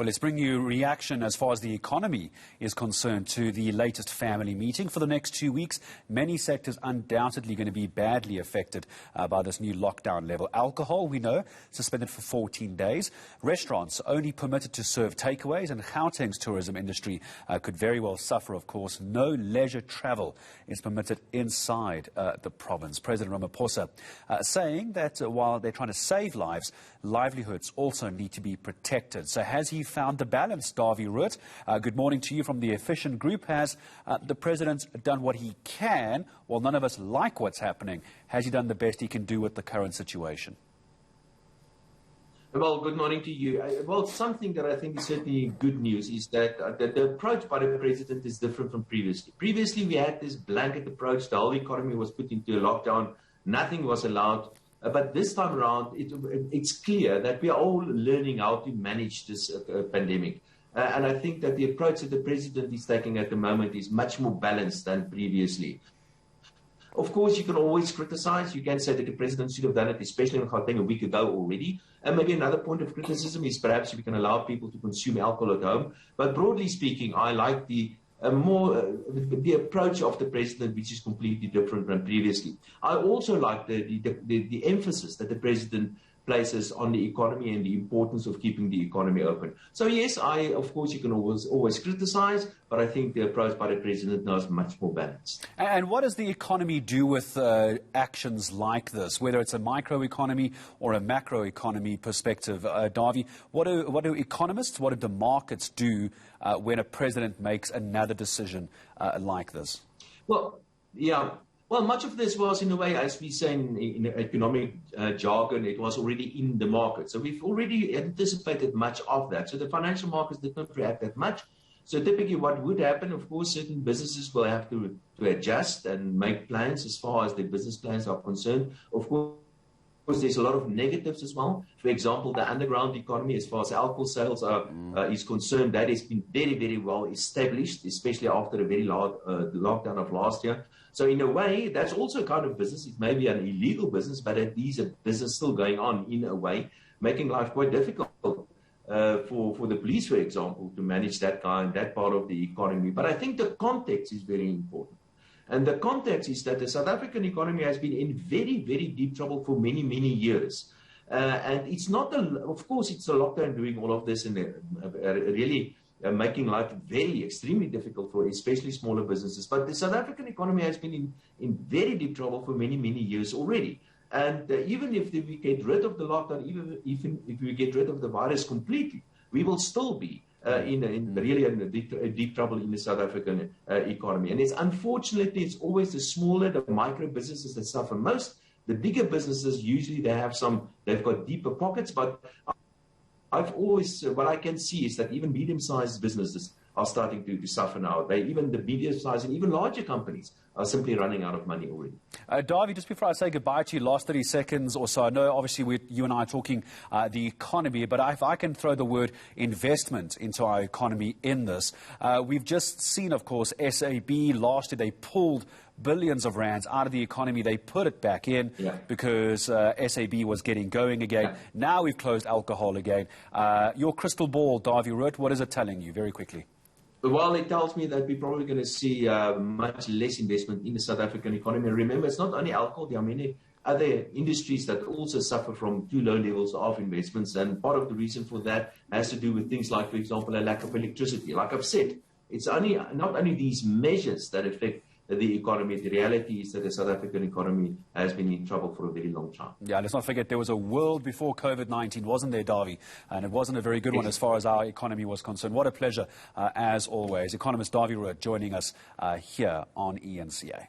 Well, let's bring you reaction as far as the economy is concerned to the latest family meeting. For the next 2 weeks, many sectors undoubtedly going to be badly affected by this new lockdown level. Alcohol, we know, suspended for 14 days. Restaurants only permitted to serve takeaways, and Gauteng's tourism industry could very well suffer, of course. No leisure travel is permitted inside the province. President Ramaphosa saying that while they're trying to save lives, livelihoods also need to be protected. So has he found the balance, Dawie Roodt? Good morning to you from the Efficient Group. Has the president done what he can? Well, none of us like what's happening. Has he done the best he can do with the current situation? Well, good morning to you. Well, something that I think is certainly good news is that the approach by the president is different from previously. Previously, we had this blanket approach. The whole economy was put into a lockdown. Nothing was allowed. But this time around, it's clear that we are all learning how to manage this pandemic. And I think that the approach that the president is taking at the moment is much more balanced than previously. Of course, you can always criticize. You can say that the president should have done it, especially in Gauteng a week ago already. And maybe another point of criticism is perhaps we can allow people to consume alcohol at home. But broadly speaking, I like the approach of the president, which is completely different than previously. I also like the emphasis that the president places on the economy and the importance of keeping the economy open. So yes, of course, you can always criticize, but I think the approach by the president now is much more balanced. And what does the economy do with actions like this, whether it's a microeconomy or a macroeconomy perspective? Dawie, what do economists, what do the markets do when a president makes another decision like this? Well, yeah. Well, much of this was, in a way, as we say in economic jargon, it was already in the market. So we've already anticipated much of that. So the financial markets did not react that much. So typically what would happen, of course, certain businesses will have to adjust and make plans as far as their business plans are concerned. Of course, there's a lot of negatives as well. For example, the underground economy, as far as alcohol sales is concerned, that has been very, very well established, especially after a very large lockdown of last year. So in a way, that's also a kind of business. It may be an illegal business, but at least a business still going on in a way, making life quite difficult for the police, for example, to manage that part of the economy. But I think the context is very important. And the context is that the South African economy has been in very, very deep trouble for many, many years. And it's not, of course, it's the lockdown doing all of this and really making life extremely difficult for especially smaller businesses. But the South African economy has been in very deep trouble for many, many years already. And even if we get rid of the lockdown, even if we get rid of the virus completely, we will still be in deep trouble in the South African economy. And unfortunately, it's always the smaller, the micro businesses that suffer most. The bigger businesses, usually they've got deeper pockets, but what I can see is that even medium-sized businesses are starting to suffer now. Even the medium-sized and even larger companies are simply running out of money already. Dawie, just before I say goodbye to you, last 30 seconds or so, I know obviously you and I are talking the economy, but if I can throw the word investment into our economy in this, we've just seen, of course, SAB last year, they pulled billions of rands out of the economy. They put it back in because SAB was getting going again. Yeah. Now we've closed alcohol again. Your crystal ball, Dawie Roodt, what is it telling you very quickly? Well, it tells me that we're probably going to see much less investment in the South African economy. And remember, it's not only alcohol. There are many other industries that also suffer from too low levels of investments. And part of the reason for that has to do with things like, for example, a lack of electricity. Like I've said, it's not only these measures that affect the economy. The reality is that the South African economy has been in trouble for a very long time. Yeah, let's not forget there was a world before COVID-19, wasn't there, Dawie? And it wasn't a very good one as far as our economy was concerned. What a pleasure, as always. Economist Dawie Roodt joining us here on eNCA.